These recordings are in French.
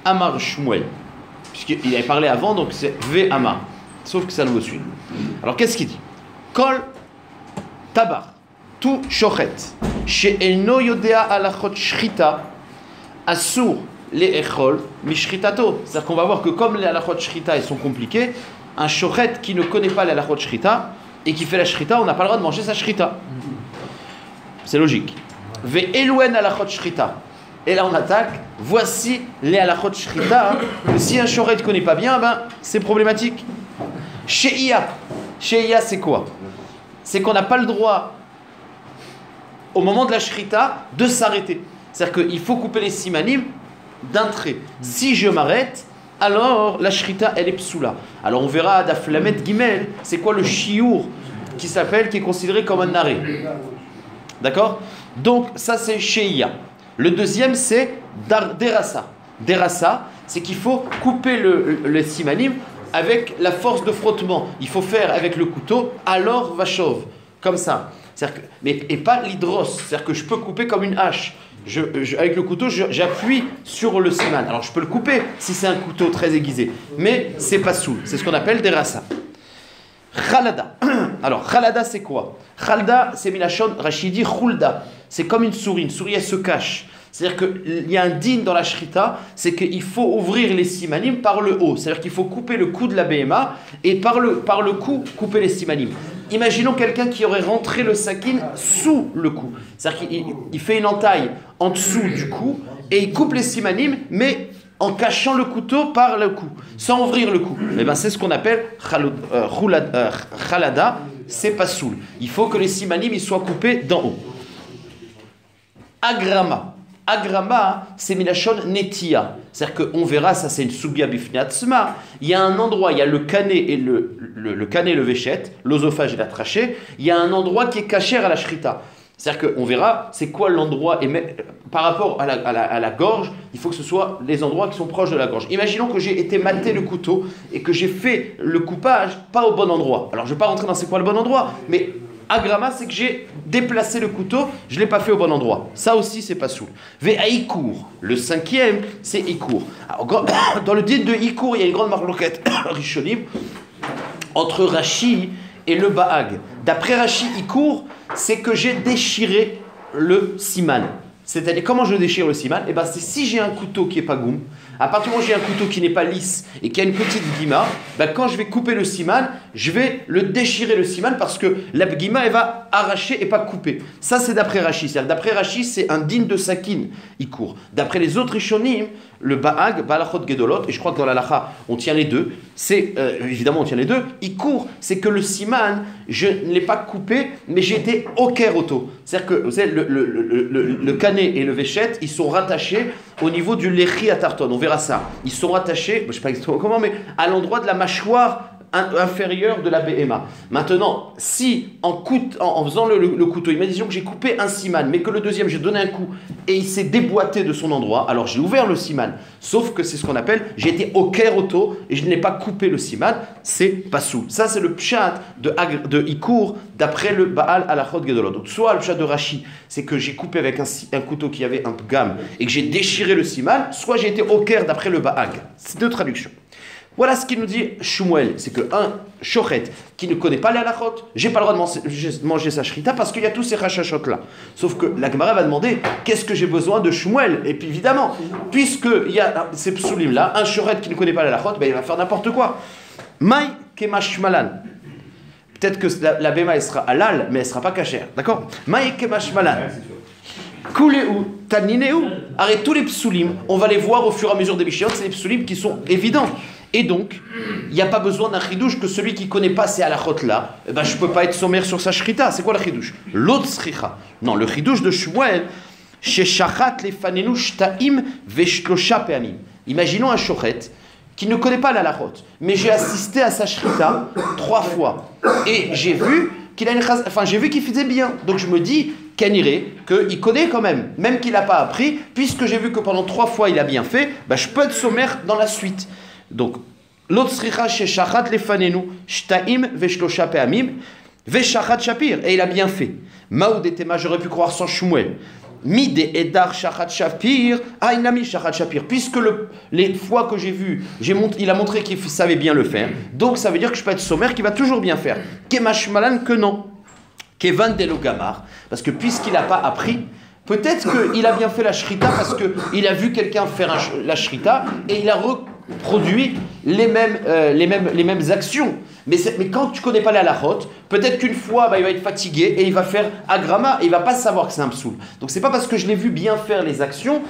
Amar Shmuel. Puisqu'il avait parlé avant, donc c'est Ve Amar. Sauf que ça nous suit. Alors qu'est-ce qu'il dit? Kol tabar, tout shochet, chez Eno Yodea alachot shrita, assur les echol mishritato. C'est-à-dire qu'on va voir que comme les alachot shrita ils sont compliqués, un shochet qui ne connaît pas les alachot shrita et qui fait la shrita, on n'a pas le droit de manger sa shrita. C'est logique. Ve elouen alachot shrita. Et là on attaque. Voici les alachot shrita. Si un shochet ne connaît pas bien, ben c'est problématique. Sheia c'est quoi? C'est qu'on n'a pas le droit, au moment de la shrita, de s'arrêter. C'est-à-dire qu'il faut couper les simanim d'un trait. Si je m'arrête, alors la shrita, elle est psoula. Alors on verra à Daflamet Gimel, c'est quoi le chiour qui est considéré comme un arrêt. D'accord? Donc ça c'est sheia. Le deuxième c'est derasa. Derasa, c'est qu'il faut couper le simanim avec la force de frottement. Il faut faire avec le couteau, alors vachov, comme ça. Et pas l'hydros, c'est-à-dire que je peux couper comme une hache. Avec le couteau, j'appuie sur le siman. Alors je peux le couper si c'est un couteau très aiguisé, mais c'est pas soul. C'est ce qu'on appelle des rasa. Khalada. Alors khalada c'est quoi? Khalda c'est milachon rachidi khulda. C'est comme une souris. Une souris elle se cache. C'est-à-dire qu'il y a un din dans la shrita, c'est qu'il faut ouvrir les simanim par le haut. C'est-à-dire qu'il faut couper le cou de la BMA et par le cou couper les simanim. Imaginons quelqu'un qui aurait rentré le sakin sous le cou. C'est-à-dire qu'il fait une entaille en dessous du cou et il coupe les simanim, mais en cachant le couteau par le cou, sans ouvrir le cou. Et ben c'est ce qu'on appelle khalada, c'est pas soul. Il faut que les simanim ils soient coupés d'en haut. Agrama. Agrama, c'est milachon netia. C'est-à-dire qu'on verra, ça c'est une sugya bifnatsma. Il y a un endroit, il y a le canet et le canet et le véchette, l'osophage et la trachée. Il y a un endroit qui est caché à la shrita. C'est-à-dire qu'on verra, c'est quoi l'endroit, par rapport à la gorge, il faut que ce soit les endroits qui sont proches de la gorge. Imaginons que j'ai été mater le couteau et que j'ai fait le coupage pas au bon endroit. Alors je ne vais pas rentrer dans c'est quoi le bon endroit, mais agrama, c'est que j'ai déplacé le couteau, je ne l'ai pas fait au bon endroit. Ça aussi, c'est pas soul. Ve'aïkour, le cinquième, c'est ikour. Alors, dans le dit de ikour, il y a une grande marloquette rishonim entre Rashi et le Baag. D'après Rashi, ikour, c'est que j'ai déchiré le siman. C'est-à-dire, comment je déchire le siman? Eh ben, c'est si j'ai un couteau qui n'est pas goum, à partir du moment où j'ai un couteau qui n'est pas lisse et qui a une petite guima, ben, quand je vais couper le siman, je vais le déchirer le siman parce que la guima, elle va arracher et pas couper. Ça, c'est d'après Rashi. C'est-à-dire, d'après Rashi, c'est un din de sakin, il court. D'après les autres rishonim, le Baag, Balachot Gedolot, et je crois que dans la Lacha, on tient les deux, c'est, évidemment, on tient les deux, il court, c'est que le siman, je ne l'ai pas coupé, mais j'ai été oker auto. C'est-à-dire que, vous savez, le canet et le véchette, ils sont rattachés au niveau du lechi à tarton, on verra ça. Ils sont rattachés, je ne sais pas exactement comment, mais à l'endroit de la mâchoire inférieure de la BMA. Maintenant, si en faisant le couteau, imaginons que j'ai coupé un siman, mais que le deuxième, j'ai donné un coup et il s'est déboîté de son endroit, alors j'ai ouvert le siman. Sauf que c'est ce qu'on appelle, j'ai été au auto et je n'ai pas coupé le siman, c'est pas sous. Ça, c'est le pshat de Ikour d'après le Baal Alachot Gedolot. Donc, soit le pshat de Rashi, c'est que j'ai coupé avec un couteau qui avait un gam et que j'ai déchiré le siman, soit j'ai été au d'après le Baag. C'est deux traductions. Voilà ce qu'il nous dit Shmuel, c'est qu'un shochet qui ne connaît pas les halachot, j'ai pas le droit de manger sa shrita parce qu'il y a tous ces rachachot là. Sauf que la Gemara va demander qu'est-ce que j'ai besoin de Shmuel? Et puis évidemment, puisqu'il y a ces psoulim là, un shochet qui ne connaît pas les halachot, ben il va faire n'importe quoi. Mai kemashmalan. Peut-être que la bema elle sera halal, mais elle sera pas cachère, d'accord? Mai kemashmalan. Kuléou, Taninéou. Arrête tous les psoulim, on va les voir au fur et à mesure des Mishnayot, c'est les psoulim qui sont évidents. Et donc, il n'y a pas besoin d'un chidouche que celui qui ne connaît pas ces halachot là, eh ben, je ne peux pas être sommaire sur sa shrita. C'est quoi le chidouche? L'autre sricha. Non, le chidouche de Shmuel, chez Shachat les fanenu shtaim veshlosha peamim. Imaginons un shochet qui ne connaît pas l'halachot, mais j'ai assisté à sa shrita 3 fois. Et j'ai vu qu'il faisait bien. Donc je me dis, Kaniré, qu'il connaît quand même qu'il n'a pas appris, puisque j'ai vu que pendant 3 fois il a bien fait, ben, je peux être sommaire dans la suite. Donc, l'autre sricha chez Shachat lefanenu, shtaim veshlosha peamim, veshachat shapir, et il a bien fait. Maoudetema, j'aurais pu croire sans Shmuel. Mide Edar Shachat Shapir, Ainami Shachat Shapir. Puisque les fois que j'ai vu, il a montré qu'il savait bien le faire. Donc ça veut dire que je peux être sommaire qui va toujours bien faire. Kemashmalan que non. Kevan Delogamar. Parce que puisqu'il n'a pas appris, peut-être qu'il a bien fait la shrita parce qu'il a vu quelqu'un faire la shrita et il a reproduit les mêmes actions. Mais quand tu ne connais pas la halachot, peut-être qu'une fois, il va être fatigué et il va faire agrama et il ne va pas savoir que c'est un psoul. Donc ce n'est pas parce que je l'ai vu bien faire les actions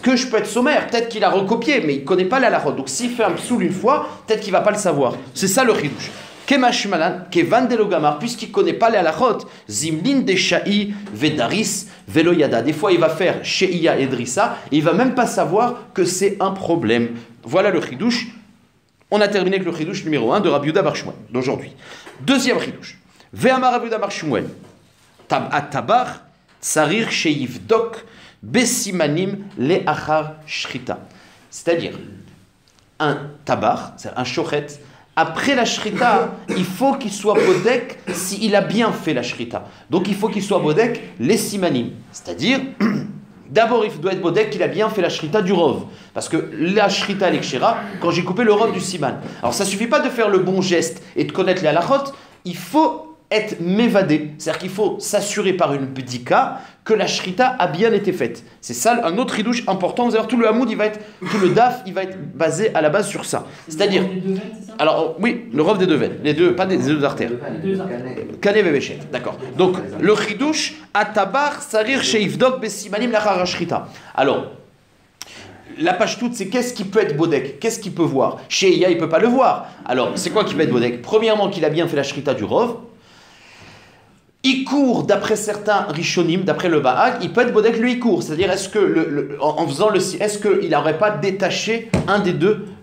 que je peux être sommaire. Peut-être qu'il a recopié, mais il ne connaît pas la halachot. Donc s'il fait un psoul une fois, peut-être qu'il ne va pas le savoir. C'est ça le chidouche. Kemashmalan, Kevan Delogamar, puisqu'il ne connaît pas les halachot, Zimlin de Sha'i, Vedaris, Veloyada. Des fois, il va faire She'iya et Drissa, et il ne va même pas savoir que c'est un problème. Voilà le chidouche. On a terminé avec le chidouche numéro 1 de Rabbi Yehuda bar Shmuel d'aujourd'hui. Deuxième chidouche. Ve'amar Rabbi Yehuda bar Shmuel. Tabar, Tsarir She'yivdok, Besimanim Le'achar Shrita. C'est-à-dire, un tabar, c'est un shochet. Après la shrita, il faut qu'il soit bodek s'il a bien fait la shrita. Donc il faut qu'il soit bodek les simanim. C'est-à-dire, d'abord il doit être bodek qu'il a bien fait la shrita du rov. Parce que la shrita l'ekshera, quand j'ai coupé le rov du siman. Alors ça ne suffit pas de faire le bon geste et de connaître les halachot, il faut être mévadé. C'est-à-dire qu'il faut s'assurer par une bdika que la shrita a bien été faite. C'est ça un autre ridouche important. Vous allez voir, tout le hamoud, tout le daf, il va être basé à la base sur ça. C'est-à-dire, alors oui, le rov des deux veines, les deux, pas des deux artères. Kané vevechet, d'accord. Donc le ridouche, atabar sarir sheivdok besimanim lachar shrita. Alors, la page toute, c'est qu'est-ce qui peut être bodek, qu'est-ce qu'il peut voir. Sheia, il ne peut pas le voir. Alors, c'est quoi qui peut être bodek? Premièrement, qu'il a bien fait la shrita du rov. Il court, d'après certains rishonim, d'après le Bahag, il peut être bodek le ikour. C'est-à-dire, est-ce que en faisant est-ce qu'il n'aurait pas détaché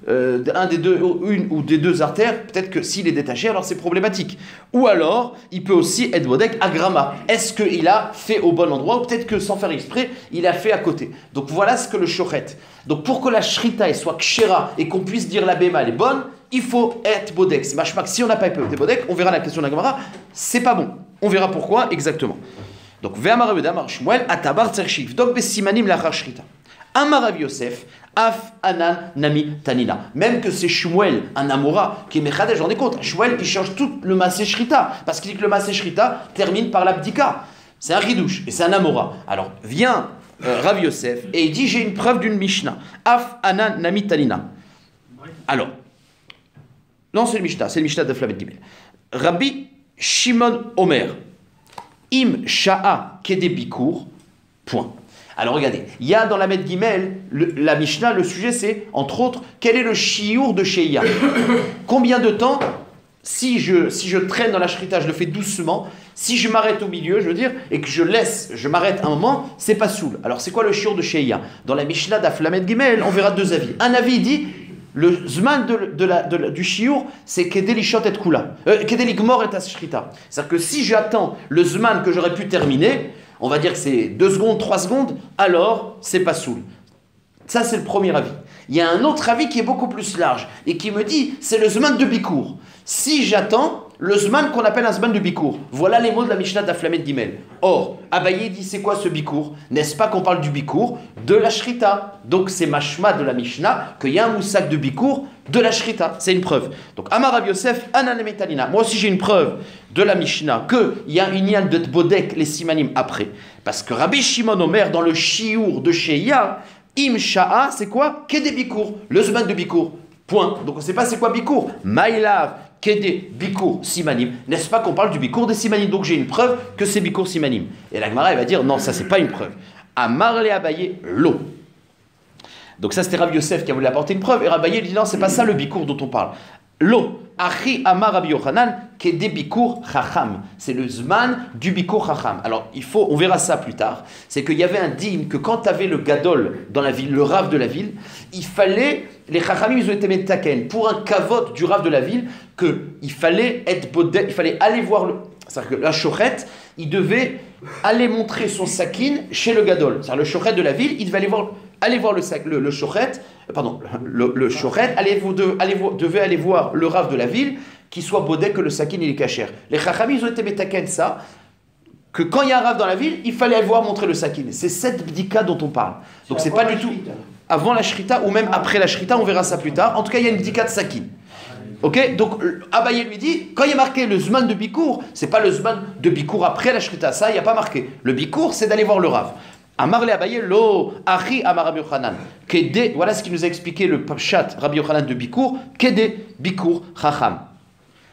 une ou des deux artères? Peut-être que s'il est détaché, alors c'est problématique. Ou alors, il peut aussi être bodek agrama. Est-ce qu'il a fait au bon endroit? Ou peut-être que sans faire exprès, il a fait à côté. Donc voilà ce que le shochet. Donc pour que la shrita soit kshera et qu'on puisse dire la béma elle est bonne, il faut être bodek. C'est machmak. Si on n'a pas été bodek, on verra la question de la Gemara, c'est pas bon. On verra pourquoi exactement. Donc, Ve'amar Rabbi Yehuda bar Shmuel, atabar tzerchiv, donc besimanim lachar shrita. Amar Rabbi Yosef, af anan nami tanina. Même que c'est Shmuel, un amora, qui est mechadej, j'en ai compte. Shmuel, il change tout le masé shrita, parce qu'il dit que le masé shrita termine par l'abdika. C'est un ridouche, et c'est un amora. Alors, vient Rabbi Yosef, et il dit, j'ai une preuve d'une Mishnah. Af anan nami tanina. Alors, non, c'est le Mishnah de Flavet Gimel. Rabbi Shimon Omer, Im Sha'a Kede Bikour, point. Alors regardez, il y a dans la Met Gimel, la Mishnah, le sujet c'est, entre autres, quel est le shiur de Sheia? Combien de temps, si je traîne dans la shrita, je le fais doucement, si je m'arrête au milieu, je veux dire, et que je m'arrête un moment, c'est pas soul. Alors c'est quoi le shiur de Sheia? Dans la Mishnah d'Aflamet Gimel, on verra deux avis. Un avis dit, le zman du shiur, c'est kedelishot et kula. Kedeligmor et ashrita. C'est-à-dire que si j'attends le zman que j'aurais pu terminer, on va dire que c'est 2 secondes, 3 secondes, alors c'est pas soul. Ça, c'est le premier avis. Il y a un autre avis qui est beaucoup plus large et qui me dit, c'est le zman de bikour. Si j'attends le zman qu'on appelle un zman de bikour. Voilà les mots de la Mishnah d'Aflamet Gimel. Or, Abaye dit, c'est quoi ce bikour? N'est-ce pas qu'on parle du bikour de la shrita? Donc c'est mashma de la Mishnah qu'il y a un moussak de bikour de la shrita. C'est une preuve. Donc Amar Rabbi Yosef, Ananemetalina. Moi aussi j'ai une preuve de la Mishnah qu'il y a une yann de bodek les simanim après. Parce que Rabbi Shimon Omer, dans le shiur de Sheia, Im Sha'a, c'est quoi? Kede bikour. Le zman de bikour. Point. Donc on ne sait pas c'est quoi bikour. Maïlav. Kede bikour simanim, n'est-ce pas qu'on parle du bikour des simanim? Donc j'ai une preuve que c'est bikour simanim. Et la Gemara elle va dire non, ça c'est pas une preuve. Amar le Abaye l'eau. Donc ça c'était Rabbi Yosef qui a voulu apporter une preuve et Abaye dit non, c'est pas ça le bikour dont on parle. L'eau. Achi Amar Rabbi Yochanan Kede bikour chacham. C'est le zman du bikour chacham. Alors on verra ça plus tard. C'est qu'il y avait un dîme que quand tu avais le gadol dans la ville, le rav de la ville, il fallait, les chachamim ils ont été metaken pour un kavod du rav de la ville, qu'il fallait être bodek, il fallait aller voir c'est-à-dire que la shochet, il devait aller montrer son sakin chez le gadol. C'est-à-dire le shochet de la ville, il devait aller voir le shochet, le shochet devait aller voir le rav de la ville, qui soit bodek que le sakin il est cachère. Les chachamim ils ont été metaken ça, que quand il y a un rave dans la ville, il fallait aller voir montrer le sakin. C'est cette bdika dont on parle. Donc c'est pas du tout avant la shrita ou même après la shrita, on verra ça plus tard. En tout cas, il y a une bdika de sakin. Ok, donc Abaye lui dit, quand il y a marqué le zman de Bikour, c'est pas le zman de Bikour après la shrita, ça il n'y a pas marqué. Le Bikour, c'est d'aller voir le Rav. Amar le Abaye lo achi amar Rabbi Yochanan. Kede, voilà ce qui nous a expliqué le chat Rabbi Yochanan de Bikour. Kede Bikour chacham.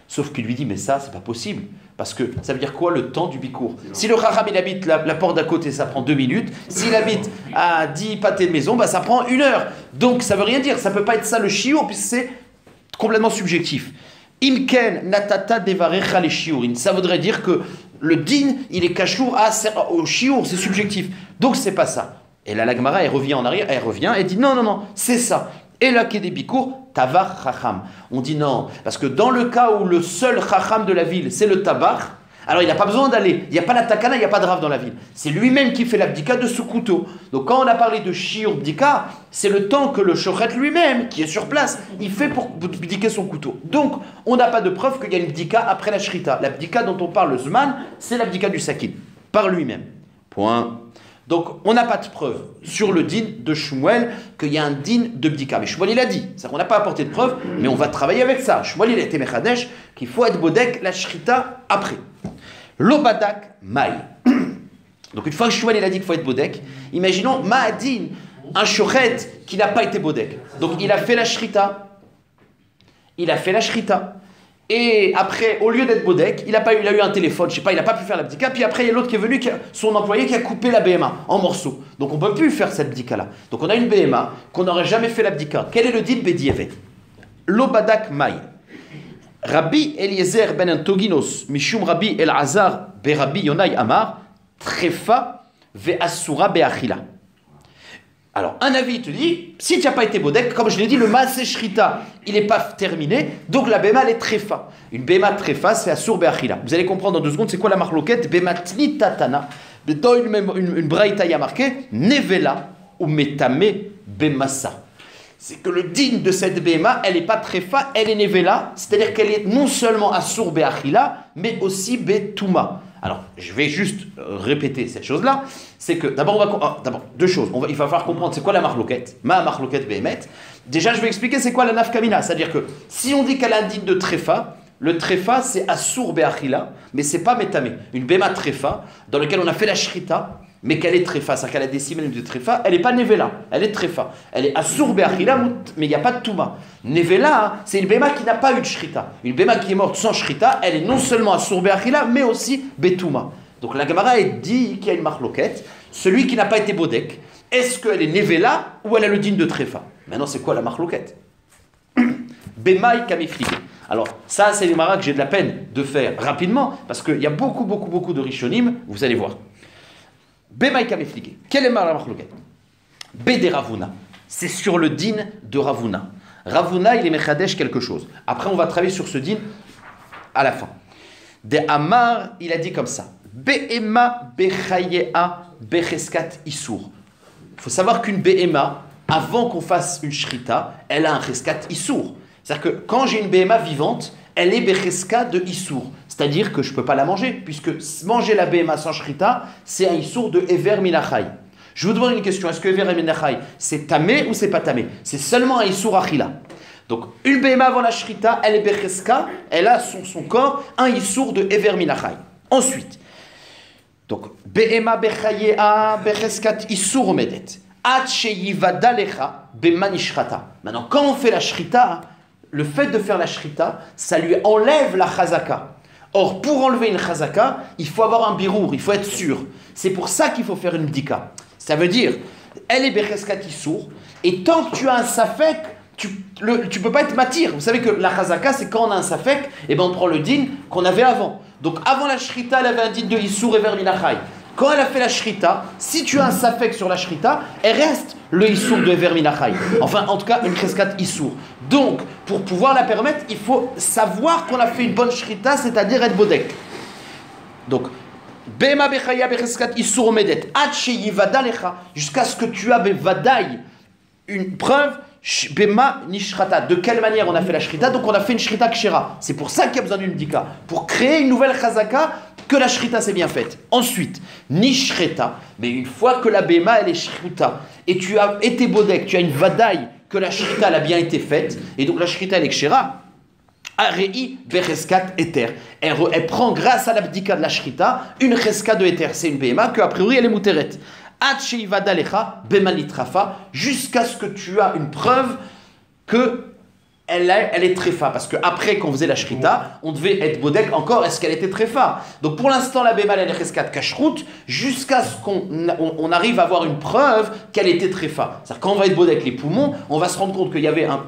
Sauf qu'il lui dit, mais ça c'est pas possible. Parce que ça veut dire quoi le temps du Bikour? Si le chacham il habite la porte d'à côté, ça prend 2 minutes. S'il habite à 10 pâtés de maison, bah, ça prend 1 heure. Donc ça veut rien dire, ça peut pas être ça le shiur, puisque c'est complètement subjectif. Imken natata devarecha le shiurin. Ça voudrait dire que le din, il est kashour au shiur, c'est subjectif. Donc c'est pas ça. Et là, la Gemara, elle revient en arrière, elle revient, elle dit non, c'est ça. Et là, qui est des bikour, tavar chacham. On dit non, parce que dans le cas où le seul chacham de la ville, c'est le tabar, alors il n'a pas besoin d'aller, il n'y a pas la takana, il n'y a pas de rave dans la ville. C'est lui-même qui fait l'abdika de ce couteau. Donc quand on a parlé de shiur bdika, c'est le temps que le shochet lui-même, qui est sur place, il fait pour bdiker son couteau. Donc on n'a pas de preuve qu'il y a une bdika après la shrita. L'abdika dont on parle, le zman, c'est l'abdika du sakin, par lui-même. Point. Donc on n'a pas de preuve sur le din de Shmuel qu'il y a un din de bdika. Mais Shmuel il a dit, c'est-à-dire qu'on n'a pas apporté de preuve, mais on va travailler avec ça. Shmuel il a été mechadesh qu'il faut être bodek la shrita après. Lobadak maï. Donc une fois que Shmuel il a dit qu'il faut être bodek, imaginons Ma'adin, un shochet qui n'a pas été bodek. Donc il a fait la shrita. Et après, au lieu d'être bodek, il a eu un téléphone, je sais pas, il n'a pas pu faire la bdika. Puis après, il y a l'autre qui est venu, son employé qui a coupé la BMA en morceaux. Donc on ne peut plus faire cette bdika-là. Donc on a une BMA qu'on n'aurait jamais fait la bdika. Quel est le din Bediyevet? Lobadak maï. Rabbi Eliezer ben Antoginos, Mishum Rabbi Elazar be Rabbi Yonai Amar, Trefa ve Asura be'achila. Alors, un avis te dit, si tu n'as pas été bodek, comme je l'ai dit, le maaseh shrita, il n'est pas terminé, donc la béma, elle est trefa. Une béma trefa, c'est asur be'achila. Vous allez comprendre dans 2 secondes, c'est quoi la marloquette? Bématni tatana. Dans une braïta, il y a marqué, nevela ou metame bemassa. C'est que le digne de cette béma, elle n'est pas trefa, elle est nevela, c'est-à-dire qu'elle est non seulement asur be'achila, mais aussi betuma. Alors, je vais juste répéter cette chose-là. C'est que, d'abord, 2 choses. Il va falloir comprendre c'est quoi la marloquette. Ma marloquette behemet. Déjà, je vais expliquer c'est quoi la nafkamina. C'est-à-dire que si on dit qu'elle a un digne de trefa, le trefa c'est assour be'achila, mais c'est pas metame. Une béma trefa, dans laquelle on a fait la shrita, mais qu'elle est trefa, c'est-à-dire qu'elle a des simènes de trefa, elle n'est pas nevela, elle est trefa. Elle est assour be'achila, mais il n'y a pas de touma. Nevela, c'est une béma qui n'a pas eu de shrita. Une béma qui est morte sans shrita, elle est non seulement assour be'achila, mais aussi betuma. Donc la Gemara dit qu'il y a une marloquette, celui qui n'a pas été bodek, est-ce qu'elle est nevela ou elle a le digne de trefa? Maintenant, c'est quoi la marloquette? Bemaï kamifliqué. Alors, ça, c'est les maras que j'ai de la peine de faire rapidement, parce qu'il y a beaucoup de rishonim, vous allez voir. Bemaï kamifliqué. Quelle est la marloquette? Bédé Ravuna. C'est sur le din de Ravuna. Ravuna, il est mechadesh quelque chose. Après, on va travailler sur ce din à la fin. De Amar, il a dit comme ça. Be'ema bechayea becheskat issour. Il faut savoir qu'une be'ema, avant qu'on fasse une shrita, elle a un cheskat issour. C'est-à-dire que quand j'ai une be'ema vivante, elle est becheska de issour. C'est-à-dire que je ne peux pas la manger, puisque manger la be'ema sans shrita, c'est un issour de ever minachai. Je vous demande une question, est-ce que ever minachai, c'est tamé ou c'est pas tamé? C'est seulement un issour achila. Donc, une be'ema avant la shrita, elle est becheska, elle a son corps un issour de ever minachai. Ensuite, donc, be'ema bechayea becheskat issour omedet. At sheyivada lecha be'manishrata. Maintenant, quand on fait la shrita, le fait de faire la shrita, ça lui enlève la chazaka. Or, pour enlever une chazaka, il faut avoir un birour, il faut être sûr. C'est pour ça qu'il faut faire une bdika. Ça veut dire, elle est becheskat issour, et tant que tu as un safek, tu peux pas être matir. Vous savez que la chazaka, c'est quand on a un safek, et ben on prend le din qu'on avait avant. Donc avant la shrita, elle avait un din de issour et verminachai. Quand elle a fait la shrita, si tu as un safek sur la shrita, elle reste le issour de verminachai. Enfin, en tout cas, une cheskat issour. Donc, pour pouvoir la permettre, il faut savoir qu'on a fait une bonne shrita, c'est-à-dire être bodek. Donc, Bema bechaya becheskat issour omedet, ad sheyivada lecha, jusqu'à ce que tu aies vadaï une preuve. Bema nishrata. De quelle manière on a fait la shrita? Donc on a fait une shrita kshera. C'est pour ça qu'il y a besoin d'une bdika. Pour créer une nouvelle chazaka que la shrita c'est bien faite. Ensuite, nishreta, mais une fois que la béma elle est shrita, et tu as été bodek, tu as une vadaï que la shrita elle a bien été faite, et donc la shrita elle est kshera, arei bereskat eter. Elle prend grâce à l'abdika de la shrita une cheska de eter. C'est une béma que a priori elle est mouteret. Ad sheivada lecha bemanitrafa, jusqu'à ce que tu as une preuve que elle est tréfa, parce qu'après qu'on faisait la shrita, on devait être bodek encore, est-ce qu'elle était tréfa? Donc pour l'instant la béma elle est cheskat kashrut, jusqu'à ce qu'on arrive à avoir une preuve qu'elle était tréfa. C'est-à-dire quand on va être bodek les poumons, on va se rendre compte qu'il y avait un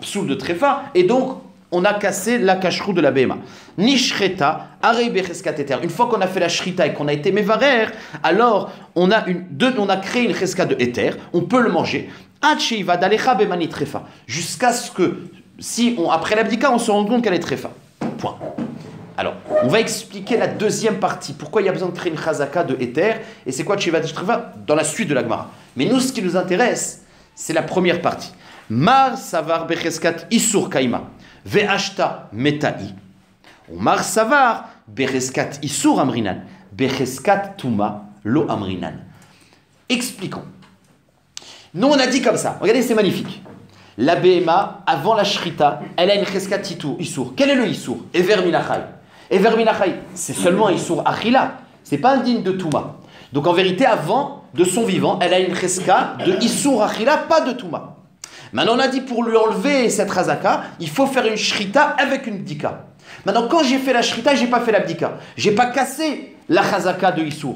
psoul de tréfa, et donc on a cassé la kashrut de la béma. Nishreta, arei becheskat eter. Une fois qu'on a fait la shrita et qu'on a été mevarer, alors on a créé une cheska de eter, on peut le manger. Jusqu'à ce que, après l'abdika, on se rende compte qu'elle est tréfa. Point. Alors, on va expliquer la deuxième partie. Pourquoi il y a besoin de créer une chazaka de éther et c'est quoi Tsheva Tréfa dans la suite de la Gemara. Mais nous, ce qui nous intéresse, c'est la première partie. Mar savar becheskat isur kaima ve'ashta meta'i. Mar savar becheskat isur amrinan becheskat tuma lo amrinan. Expliquons. Nous, on a dit comme ça. Regardez, c'est magnifique. La BMA, avant la shrita, elle a une cheskat isur. Quel est le isur? Ever minachai. Ever minachai, c'est seulement un isur achila. C'est pas indigne de Touma. Donc en vérité, avant de son vivant, elle a une cheska de isur achila, pas de Touma. Maintenant, on a dit pour lui enlever cette razaka, il faut faire une shrita avec une bdika. Maintenant, quand j'ai fait la shrita, j'ai pas fait la bdika. J'ai pas cassé la chazaka de isur.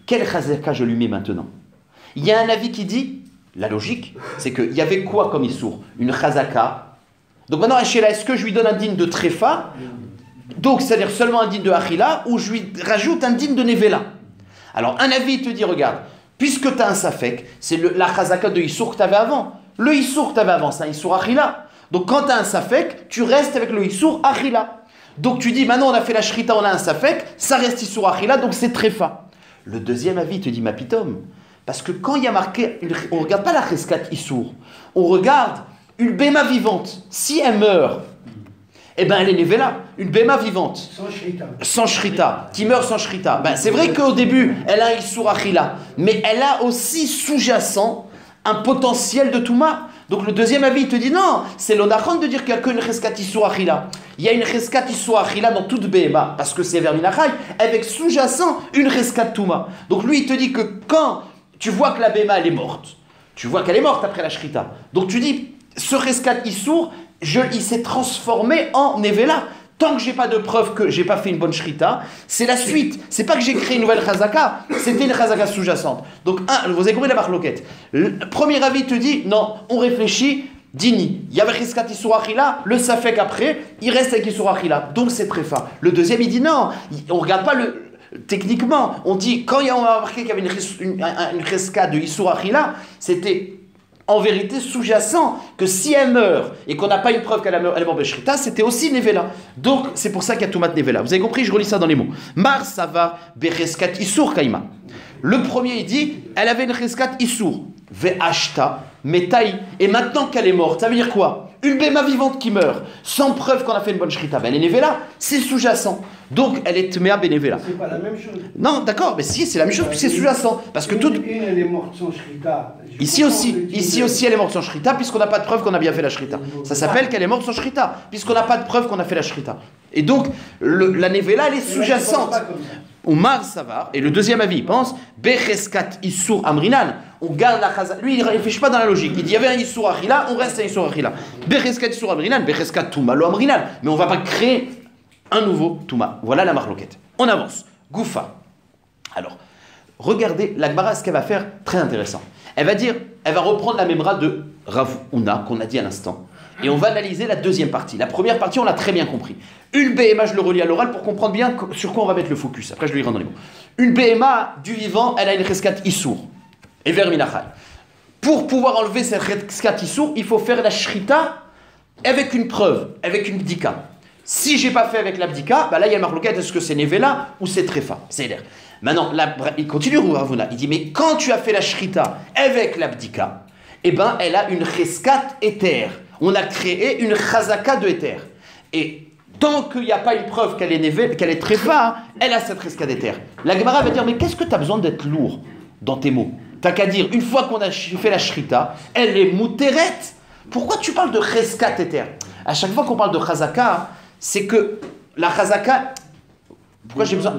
Quelle chazaka je lui mets maintenant? Il y a un avis qui dit, la logique, c'est qu'il y avait quoi comme issour? Une chazaka. Donc maintenant, est-ce que je lui donne un digne de tréfa? Donc, c'est-à-dire seulement un digne de achila, ou je lui rajoute un digne de nevela? Alors, un avis te dit, regarde, puisque tu as un safek, c'est la chazaka de issour que tu avais avant. Le issour que tu avais avant, c'est un issour achila. Donc, quand tu as un safek, tu restes avec le issour achila. Donc, tu dis, maintenant on a fait la shrita, on a un safek, ça reste issour achila, donc c'est tréfa. Le deuxième avis te dit, ma pitom. Parce que quand il y a marqué, on ne regarde pas la cheskat issour, on regarde une béma vivante. Si elle meurt, eh ben elle est nevela. Une béma vivante. Sans shrita. Qui meurt sans shrita. Ben, c'est vrai qu'au début, elle a un issour achila, mais elle a aussi sous-jacent un potentiel de touma. Donc le deuxième avis, il te dit non, c'est l'onachon de dire qu'il n'y a qu'une cheskat issour achila. Il y a une cheskat issour achila dans toute béma, parce que c'est verminachai, avec sous-jacent une cheskat touma. Donc lui, il te dit que quand tu vois que la béma, elle est morte. Tu vois qu'elle est morte après la shrita. Donc tu dis, ce reskat issour, il s'est transformé en nevela. Tant que j'ai pas de preuve que j'ai pas fait une bonne shrita, c'est la suite. C'est pas que j'ai créé une nouvelle chazaka, c'était une chazaka sous-jacente. Donc, vous avez compris la marloquette. Le premier avis te dit, non, on réfléchit, dini. Il y avait reskat issour achila, le safek après, il reste avec issour achila. Donc c'est tréfa. Le deuxième, il dit non, on regarde pas le. Techniquement, on dit, quand on a remarqué qu'il y avait une cheska de Issour Achila, c'était en vérité sous-jacent que si elle meurt et qu'on n'a pas une preuve qu'elle est morte Beshrita, c'était aussi Nevela. Donc c'est pour ça qu'il y a Toumat Nevela. Vous avez compris, je relis ça dans les mots. Mar Sava Bereskat Issour Kaima. Le premier, il dit, elle avait une cheskat Issour. Ve'ashta Metaï. Et maintenant qu'elle est morte, ça veut dire quoi? Une béma vivante qui meurt, sans preuve qu'on a fait une bonne shrita, ben elle est nevela, c'est sous-jacent. Donc elle est tmea benevela. C'est pas la même chose. Non, d'accord, mais si, c'est la même chose, puis c'est sous-jacent. Parce que toute. Une, elle est morte sans shrita. Ici aussi, elle est morte sans shrita, puisqu'on n'a pas de preuve qu'on a bien fait la shrita. Ça s'appelle qu'elle est morte sans shrita, puisqu'on n'a pas de preuve qu'on a fait la shrita. Et donc, la nevela, elle est sous-jacente. Omar Savar, et le deuxième avis, il pense, Becheskat Issour Amrinan. On garde la chazaka. Lui, il ne réfléchit pas dans la logique. Il dit, il y avait un Issour Achila, on reste à Issour Achila. Becheskat Issour Amrinan, Becheskat Touma lo Amrinan. Mais on ne va pas créer un nouveau Touma. Voilà la marloquette. On avance. Goufa. Alors, regardez, la Gemara, ce qu'elle va faire, très intéressant. Elle va reprendre la mémora de Rav Huna, qu'on a dit à l'instant. Et on va analyser la deuxième partie. La première partie, on l'a très bien compris. Une BMA, je le relis à l'oral pour comprendre bien sur quoi on va mettre le focus. Après, je le lirai dans les mots. Une BMA du vivant, elle a une cheskat issour. Et verminachal. Pour pouvoir enlever cette cheskat issour, il faut faire la shrita avec une preuve, avec une bdika. Si j'ai pas fait avec la bdika, bah là, il y a marloquette, est-ce que c'est nevela ou c'est trefa? C'est l'air. Maintenant, il continue Ravuna. Il dit, mais quand tu as fait la shrita avec la bdika, eh ben, elle a une cheskat éther. On a créé une chazaka de éther. Et Tant qu'il n'y a pas une preuve qu'elle est tréfa, elle a cette resca d'éther. La Gemara va dire, mais qu'est-ce que tu as besoin d'être lourd dans tes mots? T'as qu'à dire, une fois qu'on a fait la shrita, elle est mouteret. Pourquoi tu parles de resca d'éther? À chaque fois qu'on parle de chazaka, c'est que la chazaka, pourquoi j'ai besoin...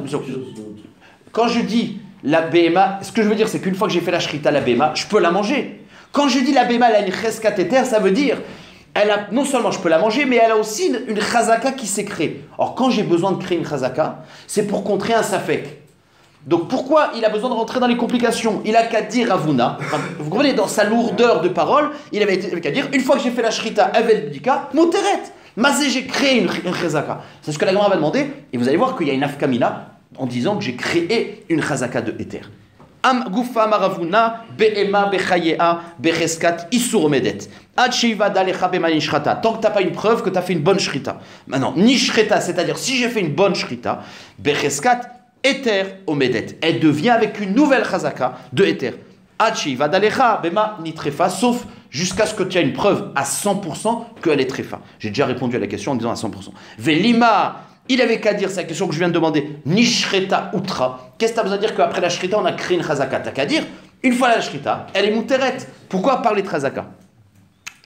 Quand je dis la BMA, ce que je veux dire, c'est qu'une fois que j'ai fait la shrita, la BMA, je peux la manger. Quand je dis la BMA, elle a une resca d'éther, ça veut dire... non seulement je peux la manger, mais elle a aussi une chazaka qui s'est créée. Or, quand j'ai besoin de créer une chazaka, c'est pour contrer un safek. Donc, pourquoi il a besoin de rentrer dans les complications? Il a qu'à dire Ravuna, vous comprenez, dans sa lourdeur de parole, il avait qu'à dire, une fois que j'ai fait la shrita avec Bdika, Moteret, Mazé, j'ai créé une chazaka. C'est ce que la Gemara va demander, et vous allez voir qu'il y a une afkamina en disant que j'ai créé une chazaka de Éther. Am gufa maravuna be'ema bechayea becheskat isur medet. Ad sheiva dalecha be'manishrata. Tant que tu n'as pas une preuve que tu as fait une bonne shrita. Maintenant, nishreta, c'est-à-dire si j'ai fait une bonne shrita, becheskat Éther omedet. Elle devient avec une nouvelle chazaka de Éther. Ad sheiva dalecha be'ma nitrefa, sauf jusqu'à ce que tu aies une preuve à 100% qu'elle est tréfa. J'ai déjà répondu à la question en disant à 100%. Velima. Il avait qu'à dire, c'est la question que je viens de demander, Nishreta Utra. Qu'est-ce que tu as besoin de dire qu'après la Shrita, on a créé une Chazaka? Tu n'as qu'à dire, une fois la Shrita, elle est Mouteret. Pourquoi parler de Chazaka?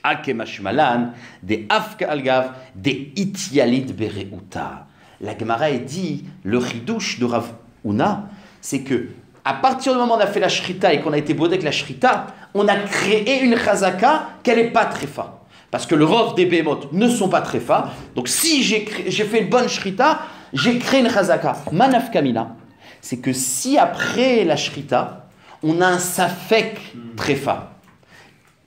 Akemashmalan, des Afka Algav, des Itialid Bereuta. La Gemara dit, le Ridouche de Rav Huna, c'est que, à partir du moment où on a fait la Shrita et qu'on a été bodé avec la Shrita, on a créé une Chazaka qu'elle n'est pas tréfa. Parce que le rov des behemoth ne sont pas tréfa. Donc si j'ai fait une bonne shrita, j'ai créé une chazaka. Manaf kamina, c'est que si après la shrita, on a un safek tréfa,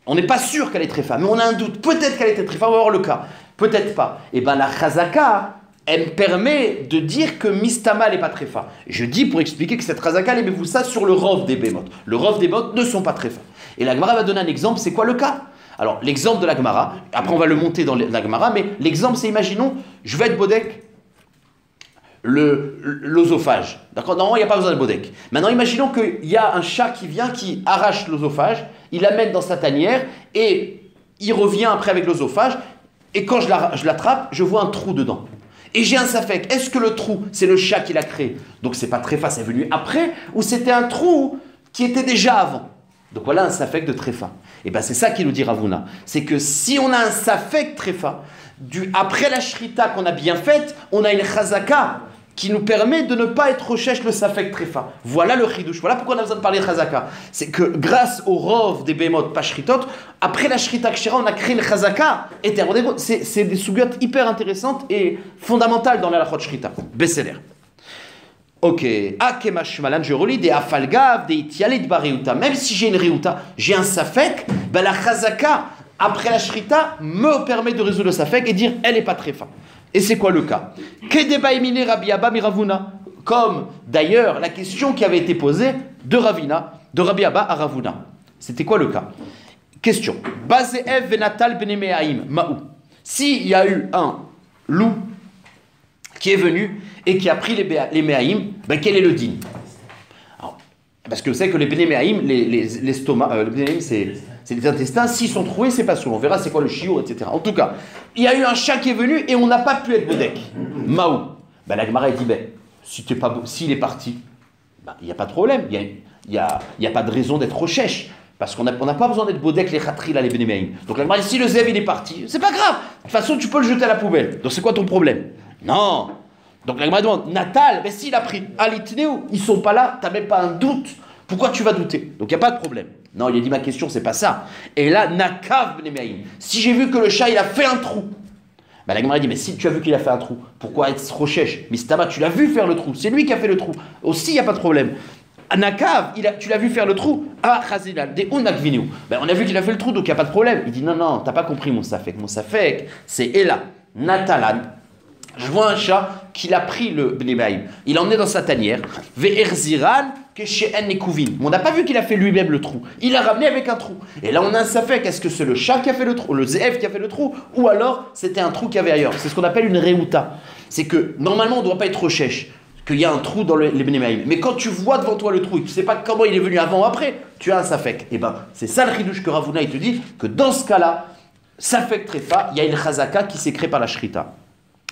on n'est pas sûr qu'elle est tréfa, mais on a un doute, peut-être qu'elle était tréfa, on va voir le cas, peut-être pas. Et bien la chazaka, elle me permet de dire que mistama n'est pas tréfa. Je dis pour expliquer que cette chazaka, elle met vous ça sur le rov des behemoth. Le rov des behemoth ne sont pas tréfa. Et la Gemara va donner un exemple, c'est quoi le cas? Alors, l'exemple de la Gemara, après on va le monter dans la Gemara, mais l'exemple c'est, imaginons, je vais être bodek, l'osophage. D'accord? Normalement, il n'y a pas besoin de bodek. Maintenant, imaginons qu'il y a un chat qui vient, qui arrache l'osophage, il l'amène dans sa tanière, et il revient après avec l'osophage, et quand je l'attrape, je vois un trou dedans. Et j'ai un safek. Est-ce que le trou, c'est le chat qui l'a créé? Donc, c'est pas tréfa, c'est venu après, ou c'était un trou qui était déjà avant? Donc voilà un safek de tréfa. Et bien c'est ça qui nous dit Ravuna. C'est que si on a un safek tréfa, après la shrita qu'on a bien faite, on a une chazaka qui nous permet de ne pas être recherche le safek tréfa. Voilà le chidouche. Voilà pourquoi on a besoin de parler de chazaka. C'est que grâce au rov des behemoth pas shritot, après la shrita kshira, on a créé une chazaka. C'est des sougiotes hyper intéressantes et fondamentales dans la halachot shrita. Besséler. Ok, Akemash Malan, je relis des Afalgav, des Itialit Bareuta. Même si j'ai une Reuta, j'ai un Safek, ben la Chazaka, après la Shrita, me permet de résoudre le Safek et dire elle n'est pas tréfa. Et c'est quoi le cas? Kedebaimine Rabbi Abba Miravuna. Comme d'ailleurs la question qui avait été posée de Rabbi Abba à Ravuna. C'était quoi le cas? Question. Bazeev Venatal Benemeaim, Maou. S'il y a eu un loup qui est venu et qui a pris les Méhaïm, ben quel est le din? Parce que vous savez que les Méhaïm, l'estomac, les Méhaïm, c'est les intestins, s'ils sont troués, c'est pas sourd. On verra c'est quoi le chiour, etc. En tout cas, il y a eu un chat qui est venu et on n'a pas pu être bodek. Maou. Ben la Gemara dit, ben, s'il est parti, ben, il n'y a pas de problème. Il n'y a pas de raison d'être recherche. Parce qu'on n'a pas besoin d'être bodek, les khatri, là, les bénéméim. Donc la Gemara dit, si le zèv il est parti, c'est pas grave. De toute façon, tu peux le jeter à la poubelle. Donc c'est quoi ton problème? Non. Donc la Gemara demande, Natal, mais s'il a pris Alitneu, ils sont pas là, t'as même pas un doute. Pourquoi tu vas douter? Donc il n'y a pas de problème. Non, il a dit, ma question, c'est pas ça. Et là, Nakav bénéméim. Si j'ai vu que le chat, il a fait un trou. Ben, la Gemara dit, mais si tu as vu qu'il a fait un trou, pourquoi être rochèche? Mistama, tu l'as vu faire le trou. C'est lui qui a fait le trou. Aussi, il n'y a pas de problème. Nakav, tu l'as vu faire le trou. Ah, Chazilal, des Unakvinu. Ben, on a vu qu'il a fait le trou, donc il n'y a pas de problème. Il dit, non, t'as pas compris mon safek. Mon safek, c'est Ela, Natalan. Je vois un chat qu'il a pris le Bnébaïm. Il l'a emmené dans sa tanière. Ve'erziran que chez Nekuvin. On n'a pas vu qu'il a fait lui-même le trou. Il l'a ramené avec un trou. Et là, on a un safek. Est-ce que c'est le chat qui a fait le trou, le zèf qui a fait le trou, ou alors c'était un trou qu'il y avait ailleurs? C'est ce qu'on appelle une réouta. C'est que normalement, on ne doit pas être recherche qu'il y a un trou dans les Bnébaïm. Mais quand tu vois devant toi le trou et tu ne sais pas comment il est venu avant ou après, tu as un safek. Et bien, c'est ça le ridouche que Ravuna il te dit que dans ce cas-là, safek tréfa, il y a une chazaka qui s'est créée par la shrita.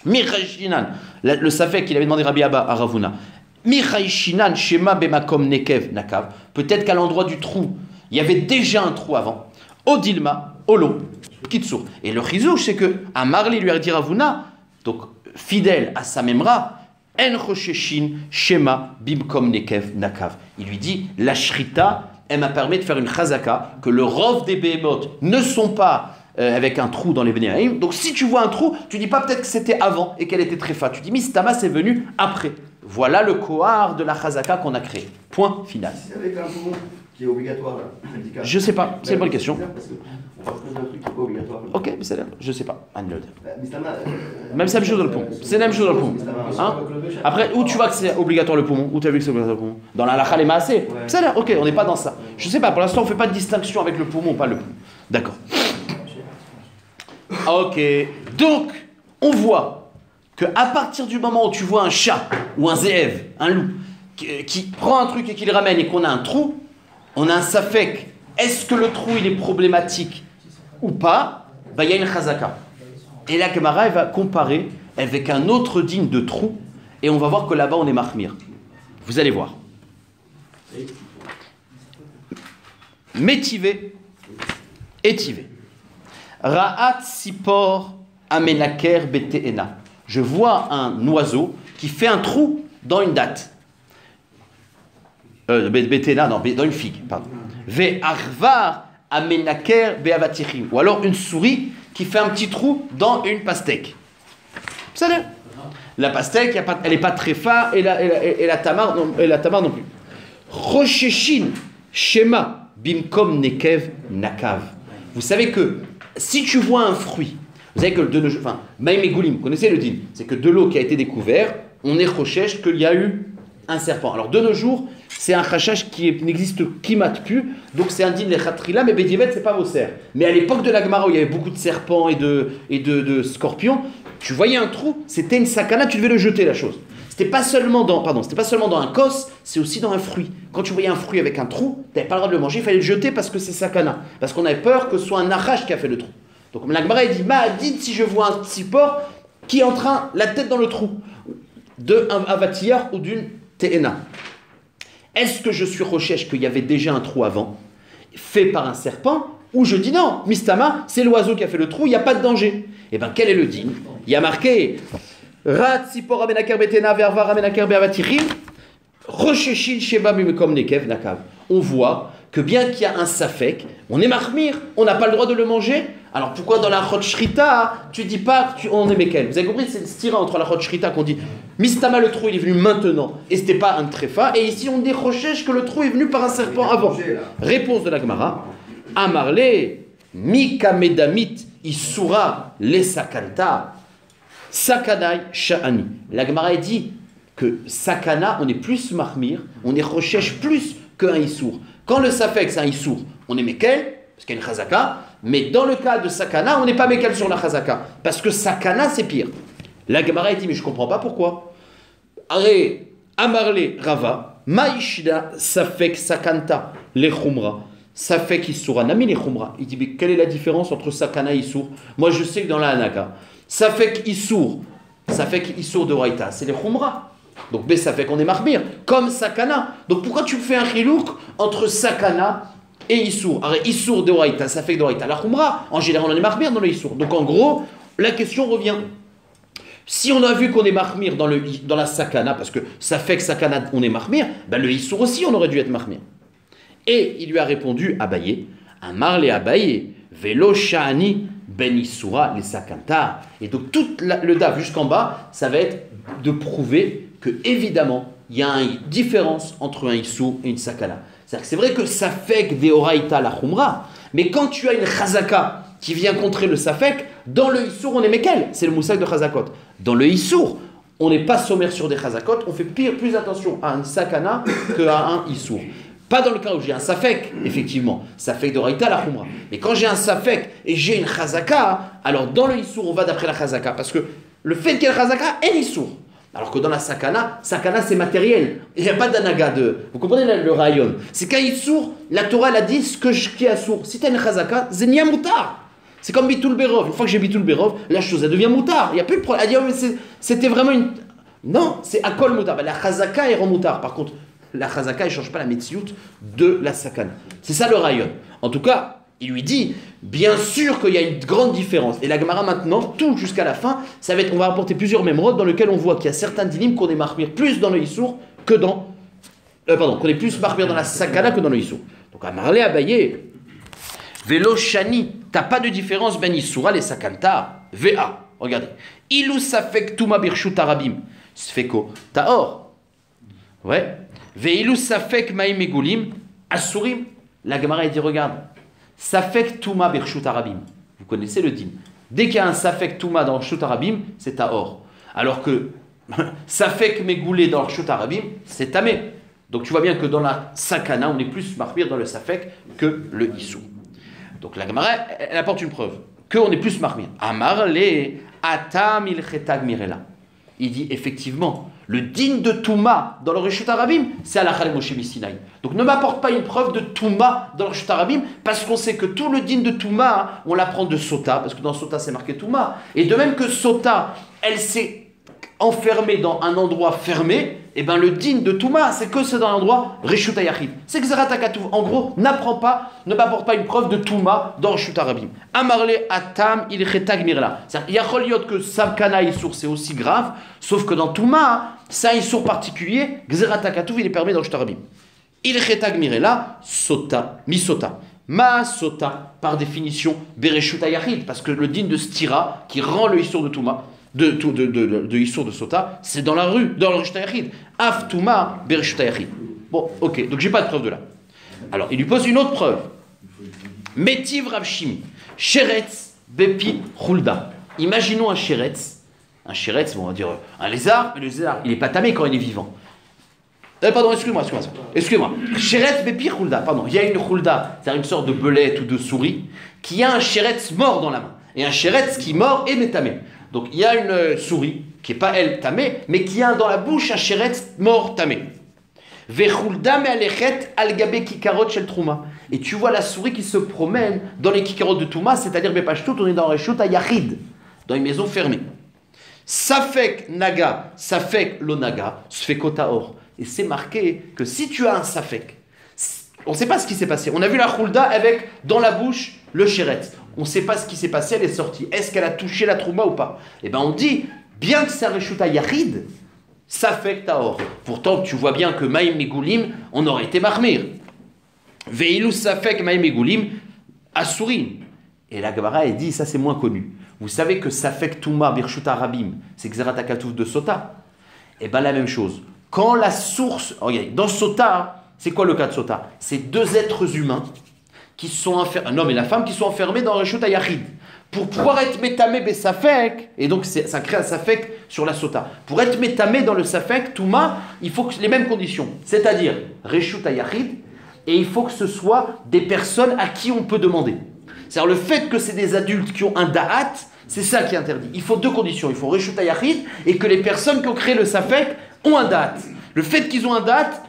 Michaïshinan, le safek qu'il avait demandé Rabbi Abba à Ravuna. Michaïshinan shema bemakom nekev nakav. Peut-être qu'à l'endroit du trou, il y avait déjà un trou avant. Odilma, olo, kitsur. Et le chizouch, c'est que Amarli lui a dit Ravuna, donc fidèle à sa memra, en chosheshin shema bimkom nekev nakav. Il lui dit, la shrita, elle m'a permis de faire une chazaka, que le rov des behemoth ne sont pas avec un trou dans les Bénéaïm. Donc si tu vois un trou, tu dis pas peut-être que c'était avant et qu'elle était très fat. Tu dis Mistama c'est venu après. Voilà le kohar de la chazaka qu'on a créé. Point final. C'est avec un poumon qui est obligatoire là. Je sais pas, c'est une bonne question. Parce qu'on va poser un truc qui est pas obligatoire. Ok, mais c'est là, je sais pas. Mistama, même c'est la même chose dans le poumon. C'est la même chose dans le poumon. Hein? Après, où tu vois que c'est obligatoire le poumon? Où tu as vu que c'est obligatoire le poumon? Dans la halakha les maaseh. C'est là, ok, on n'est pas dans ça. Je sais pas, pour l'instant on fait pas de distinction avec le poumon ou pas le poumon. D'accord. Ok, donc on voit que à partir du moment où tu vois un chat ou un zéev, un loup, qui prend un truc et qui le ramène et qu'on a un trou, on a un safek. Est-ce que le trou il est problématique ou pas? Il y a une chazaka. Et la Gemara elle va comparer avec un autre digne de trou et on va voir que là-bas on est mahmir. Vous allez voir. Métivé, étivé. Ra'at sipor amenaker beteena. Je vois un oiseau qui fait un trou dans une date. Beteena, non, dans une figue, pardon. Ve arvar amenaker beavatichim. Ou alors une souris qui fait un petit trou dans une pastèque. Ça veut dire la pastèque, elle n'est pas très fin et la tamar non plus. Rosheshin shema bimkom nekev nakav. Vous savez que si tu vois un fruit, vous savez que de nos jours, enfin, Maïm et Goulim, vous connaissez le din, c'est que de l'eau qui a été découverte, on est rochesh qu'il y a eu un serpent. Alors de nos jours, c'est un chachash qui n'existe kimat plus, donc c'est un din les khatrila, mais Bedivet c'est pas vos cerfs. Mais à l'époque de la Gemara où il y avait beaucoup de serpents et de scorpions, tu voyais un trou, c'était une sakana, tu devais le jeter la chose. C'était pas seulement dans un kos, c'est aussi dans un fruit. Quand tu voyais un fruit avec un trou, tu n'avais pas le droit de le manger, il fallait le jeter parce que c'est sakana. Parce qu'on avait peur que ce soit un nachash qui a fait le trou. Donc comme la Gemara dit, Ma'adid si je vois un petit porc qui est en train, la tête dans le trou, d'un avatiyar ou d'une te'ena. Est-ce que je suis rochesh qu'il y avait déjà un trou avant, fait par un serpent, ou je dis non, Mistama, c'est l'oiseau qui a fait le trou, il n'y a pas de danger. Eh bien, quel est le din? Il y a marqué Rat sipor amenaker betena vervar amenaker beavatichim rosheshin sheba bimekom nekev nakav. On voit que bien qu'il y a un safek, on est mahmir, on n'a pas le droit de le manger. Alors pourquoi dans la chot shrita, tu dis pas on est mekel? Vous avez compris, c'est le stira entre la chot shrita qu'on dit Mistama le trou il est venu maintenant et c'était pas un tréfa, et ici on dit rochesh que le trou est venu par un serpent avant. Réponse de la Gemara Amarle Mika medamit isura le sakanta sakanai sha'ani. La Gemara dit que sakana, on est plus mahmir, on est rochesh plus qu'un issour. Quand le safek c'est un issour, on est mekel, parce qu'il y a une chazaka, mais dans le cas de sakana, on n'est pas mekel sur la chazaka, parce que sakana c'est pire. La Gemara dit, mais je ne comprends pas pourquoi. Are amarle rava, maishda safek sakanta le chumra. Safek issoura, nami le chumra. Il dit, mais quelle est la différence entre sakana et issour? Moi je sais que dans la Hanaka, safek issour de Raïta, c'est les chumra. Donc ça fait qu'on est mahmir, comme sakana. Donc pourquoi tu fais un chilouk entre sakana et issour? Alors issour de Raïta, safek de Raïta, la chumra, en général on est mahmir dans le issour. Donc en gros, la question revient. Si on a vu qu'on est mahmir dans la sakana, parce que safek sakana on est mahmir, ben le issour aussi on aurait dû être mahmir. Et il lui a répondu Abaye, Amar le Abaye, Velo Sha'ani Ben Issoura les Sakanta. Et donc tout le daf jusqu'en bas, ça va être de prouver que évidemment il y a une différence entre un Issour et une Sakana. C'est vrai que Safek de Oraïta la Khumra, mais quand tu as une Chazaka qui vient contrer le Safek, dans le Issour on est Mekel, c'est le moussak de Chazakot. Dans le Issour, on n'est pas sommaire sur des Chazakot, on fait plus attention à un Sakana qu'à un Issour. Pas dans le cas où j'ai un safek, effectivement, safek de Raïta la Khumra. Mais quand j'ai un safek et j'ai une chazaka, alors dans le issour, on va d'après la chazaka. Parce que le fait qu'il y ait la chazaka est l'issour. Alors que dans la sakana c'est matériel. Il n'y a pas d'anaga de. Vous comprenez le rayon? C'est qu'un issour, la Torah elle a dit ce qui est assour. Si tu as une chazaka, zenia moutar. C'est comme Bitul Berov. Une fois que j'ai Bitul Berov, la chose, elle devient moutard. Il n'y a plus de problème. Elle dit, oh, mais c'était vraiment une... Non, c'est Akol Moutar. La Chazaka est Moutar. Par contre, la Chazaka, elle ne change pas la Metsiout de la Sakana. C'est ça le rayon. En tout cas, il lui dit, bien sûr qu'il y a une grande différence. Et la Gemara maintenant, tout jusqu'à la fin, ça va être, on va apporter plusieurs mémorodes dans lesquels on voit qu'il y a certains dinim qu'on est marmir plus dans le Issour que dans... qu'on est plus marmir dans la Sakana que dans le Issour. Donc à Marlé Abaye, Velo Shani, t'as pas de différence ben Issoura les Sakanta. VA, regardez. Ilou Safek Touma Birshut Arabim. Sfeko Taor. Ouais. Veilou Safek Maïm Egulim. Asurim. La Gemara dit, regarde. Safek Touma Birshut Arabim. Vous connaissez le din. Dès qu'il y a un Safek Touma dans Rshut Arabim, c'est Taor. Alors que Safek Megoulé dans Rshut Arabim, c'est Tamé. Donc tu vois bien que dans la Sakana, on est plus marmir dans le Safek que le Issou. Donc la Gemara, elle apporte une preuve. Qu'on est plus marmir. Amar le Atam il Chetag Mirela. Il dit effectivement, le din de Touma dans le Reshut Arabim, c'est à la Chal Moshe Misinaï. Donc ne m'apporte pas une preuve de Touma dans le Reshut Arabim, parce qu'on sait que tout le din de Touma, on l'apprend de Sota, parce que dans Sota c'est marqué Touma. Et de même que Sota, elle s'est enfermée dans un endroit fermé, et bien le din de Touma, c'est que c'est dans un endroit Reshut Ayachid. C'est que Zeratakatouv, en gros, ne m'apporte pas une preuve de Touma dans le Reshut Arabim. Amarle Atam il Chetag Mirla. Il y a Choliot que Sabkana Issour c'est aussi grave, sauf que dans Touma, c'est un Issour particulier, Zeratakatouv il est permis dans le Reshut Arabim. Il Chetag Mirela, Sota, Misota. Ma Sota, par définition, Bereshut Ayachid, parce que le din de Stira, qui rend le Issour de Touma, de Issour de Sota, c'est dans la rue, dans le Reshut Ayachid. Af Touma, Bereshut Ayachid. Bon, ok, donc j'ai pas de preuve de là. Alors, il lui pose une autre preuve. Metiv Rav Shimi, Sheretz, Bepi, Hulda. Imaginons un Sheretz, bon, on va dire un lézard, mais le lézard, il n'est pas tamé quand il est vivant. Pardon, excuse-moi. Sheretz, Bepi, Hulda, pardon, il y a une Hulda, c'est-à-dire une sorte de belette ou de souris, qui a un Sheretz mort dans la main. Et un Sheretz qui mort est métamé. Donc il y a une souris, qui n'est pas elle tamée, mais qui a dans la bouche un Sheretz mort tamé. Vechulda me'alechet al-gabe kikarot shel Trouma. Et tu vois la souris qui se promène dans les kikarot de Touma, c'est-à-dire Bepashtout, on est dans Reshut Ayachid, dans une maison fermée. Safek naga, safek lo naga, sfekotaor. Et c'est marqué que si tu as un safek, on ne sait pas ce qui s'est passé. On a vu la chulda avec dans la bouche le sheretz. On ne sait pas ce qui s'est passé, elle est sortie. Est-ce qu'elle a touché la trouma ou pas? Eh bien on dit, bien que c'est un Reshut Ayachid, Safek Taor. Pourtant, tu vois bien que Maïm Megoulim, on aurait été marmir. Veilou Safek Maïm Megoulim, Asurim. Et la Gemara, elle dit, ça c'est moins connu. Vous savez que Safek Touma Birshut Arabim, c'est Xeratakatouf de Sota. Et bien la même chose. Quand la source, regardez, dans Sota, c'est quoi le cas de Sota? C'est deux êtres humains qui sont enfermés, un homme et la femme qui sont enfermés dans Reshut Ayachid. Pour pouvoir être métamé be Safek, et donc ça crée un Safek sur la Sota. Pour être métamé dans le Safek, Touma, il faut que les mêmes conditions. C'est-à-dire, Reshut Ayachid, et il faut que ce soit des personnes à qui on peut demander. C'est-à-dire le fait que c'est des adultes qui ont un Da'at, c'est ça qui est interdit. Il faut deux conditions. Il faut Reshut Ayachid, et que les personnes qui ont créé le Safek ont un Da'at. Le fait qu'ils ont un Da'at,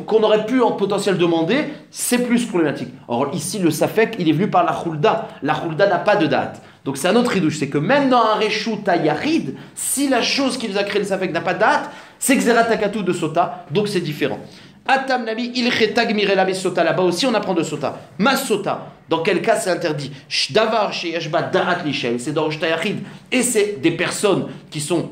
qu'on aurait pu en potentiel demander, c'est plus problématique. Or ici le Safek, il est venu par la Chulda. La Chulda n'a pas de date. Donc c'est un autre ridouche, c'est que même dans un Reshut Ayachid, si la chose qui nous a créé le Safek n'a pas de date, c'est Xeratakatu de Sota, donc c'est différent. Atam Nabi, il chetag mirela be Sota, là-bas aussi on apprend de Sota. Ma Sota, dans quel cas c'est interdit? Shdavar sheyashba da'at lishel, c'est dans Reshut Ayachid, et c'est des personnes qui sont...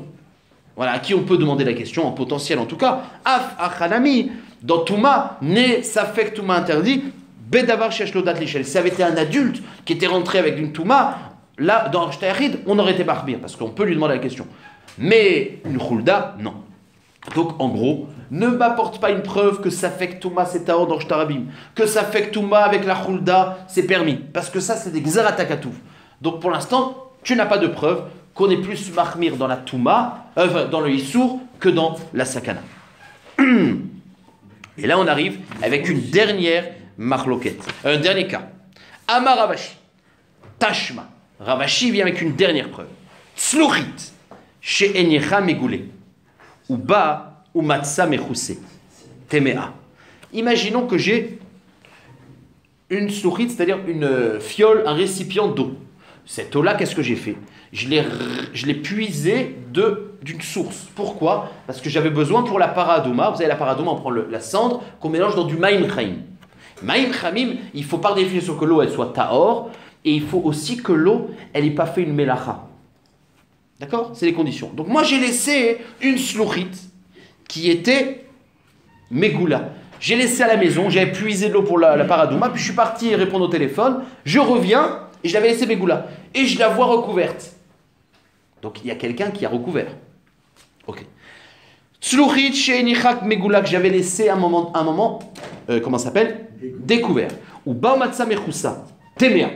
Voilà, à qui on peut demander la question, en potentiel en tout cas. Af achanami, dans Touma, né Safek Touma interdit, bedavar sheshlodat lichel. Si ça avait été un adulte qui était rentré avec une Touma, là, dans Reshut Ayachid, on aurait été barbir, parce qu'on peut lui demander la question. Mais une Chulda, non. Donc en gros, ne m'apporte pas une preuve que Safek Touma c'est Taor dans Reshut Arabim, que Safek Touma avec la Chulda c'est permis, parce que ça c'est des Xeratakatouf. Donc pour l'instant, tu n'as pas de preuve qu'on est plus marmir dans la Touma, dans le Issour, que dans la Sakana. Et là, on arrive avec une dernière marloquette, un dernier cas. Amar Ravashi, Tashma. Ravashi vient avec une dernière preuve. Tzluchit, she'enyecha megoulé, ou ba ou matza mechoussé, temea. Imaginons que j'ai une tzluchit, c'est-à-dire une fiole, un récipient d'eau, Cette eau-là, qu'est-ce que j'ai fait? Je l'ai puisée d'une source. Pourquoi? Parce que j'avais besoin pour la paradouma. Vous savez, la paradouma, on prend la cendre qu'on mélange dans du maïm chaim. Maïm chamim, il faut par définition que l'eau elle soit tahor, et il faut aussi que l'eau elle n'ait pas fait une melacha. D'accord? C'est les conditions. Donc moi j'ai laissé une sluchit qui était megoula. J'ai laissé à la maison, j'avais puisé de l'eau pour la paradouma, puis je suis parti répondre au téléphone, je reviens et je l'avais laissé megoula. Et je la vois recouverte. Donc il y a quelqu'un qui a recouvert. Ok. Sluchit she'enichak megoula que j'avais laissé un moment comment ça s'appelle? Découvert. Ou Baomatsa Mechoussa, Téméa.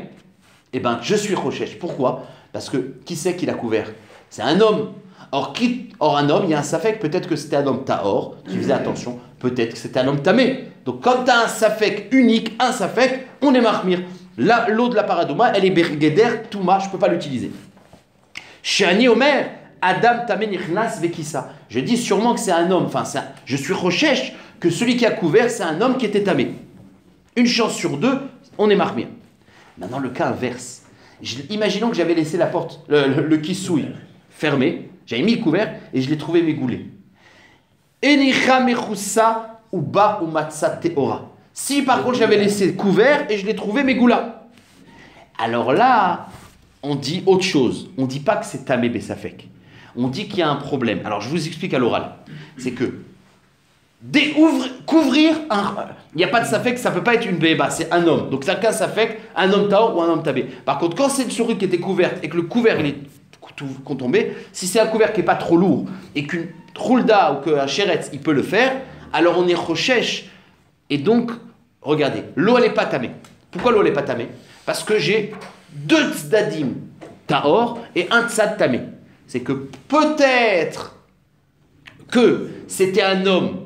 Eh bien, je suis Rochesh. Pourquoi? Parce que qui c'est qui l'a couvert? C'est un homme. Or, un homme, il y a un safek, peut-être que c'était un homme Tahor, qui faisait attention, peut-être que c'était un homme Tamé. Donc, quand tu as un safek unique, un safek, on est marmir. L'eau de la paradouma, elle est bergeder, touma, je ne peux pas l'utiliser. Shani Omer, Adam Tamé Nichnas Vekissa. Je dis sûrement que c'est un homme, je suis Rochesh, que celui qui a couvert, c'est un homme qui était Tamé. Une chance sur deux, on est marmir. Maintenant, le cas inverse. Imaginons que j'avais laissé la porte, le kissouille fermé, j'avais mis le couvert et je l'ai trouvé mégoulé. Enicha mechoussa ou ba ou matza teora. Si par contre j'avais laissé couvert et je l'ai trouvé mégoula. Alors là, on dit autre chose. On ne dit pas que c'est tamé besafek. On dit qu'il y a un problème. Alors je vous explique à l'oral. C'est que couvrir il n'y a pas de safek, ça ne peut pas être une béba, c'est un homme. Donc c'est un cas safek, un homme taor ou un homme tabé. Par contre, quand c'est une souris qui était couverte et que le couvert il est tombé, si c'est un couvert qui n'est pas trop lourd et qu'une troulda ou qu'un chéretz il peut le faire, alors on est rochesh. Et donc, regardez, l'eau elle n'est pas tamée. Pourquoi l'eau elle n'est pas tamée? Parce que j'ai 2 tzdadim taor et un tzad tamé. C'est que peut-être que c'était un homme.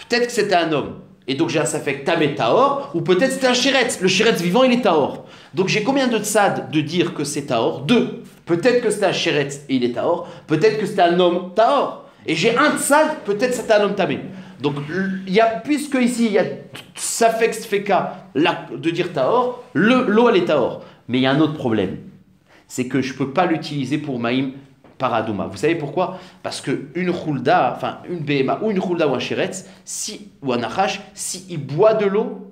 Peut-être que c'était un homme, et donc j'ai un safek tamé taor, ou peut-être c'était un chéretz. Le chéretz vivant, il est taor. Donc j'ai combien de tzad de dire que c'est taor? 2. Peut-être que c'était un chéretz et il est taor. Peut-être que c'était un homme taor. Et j'ai un tzad, peut-être c'était un homme tamé. Donc puisque ici il y a safek sfeka de dire taor, l'eau elle est taor. Mais il y a un autre problème. C'est que je ne peux pas l'utiliser pour maïm paradouma. Vous savez pourquoi? Parce qu'une choulda, enfin une béma ou une choulda ou un chéretz, ou un nachash, s'il boit de l'eau,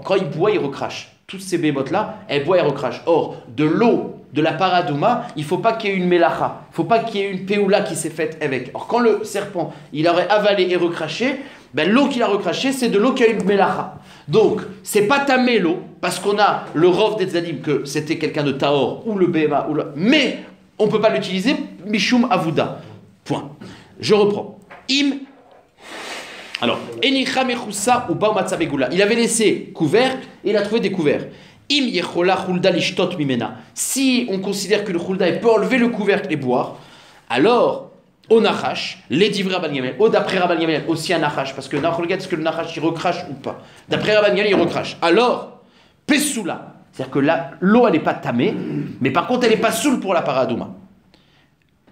quand il boit, il recrache. Toutes ces bémotes-là, elles boivent et recrachent. Or, de l'eau de la paradouma, il ne faut pas qu'il y ait une mélacha, il ne faut pas qu'il y ait une péoula qui s'est faite avec. Or, quand le serpent, il aurait avalé et recraché, l'eau qu'il a recraché, c'est de l'eau qui a une mélacha. Donc, c'est pas tamé l'eau, parce qu'on a le rov des tzadim, que c'était quelqu'un de taor, ou le béma, mais on ne peut pas l'utiliser, mishum avouda. Point. Je reprends. Alors, enicha mechoussa ou baomatza begula. Il avait laissé couvert et il a trouvé des couverts. Im yechola chulda lishtot mimena. Si on considère que le chulda peut enlever le couvercle et boire, alors au nachash, les divrei Rabban Gamliel, d'après Rabban Gamliel, aussi un nachash, parce que regarde ce que le nachash il recrache ou pas. D'après Rabban Gamliel, il recrache. Alors, pessoula. C'est-à-dire que l'eau, elle n'est pas tamée, mais par contre, elle n'est pas soule pour la paradouma.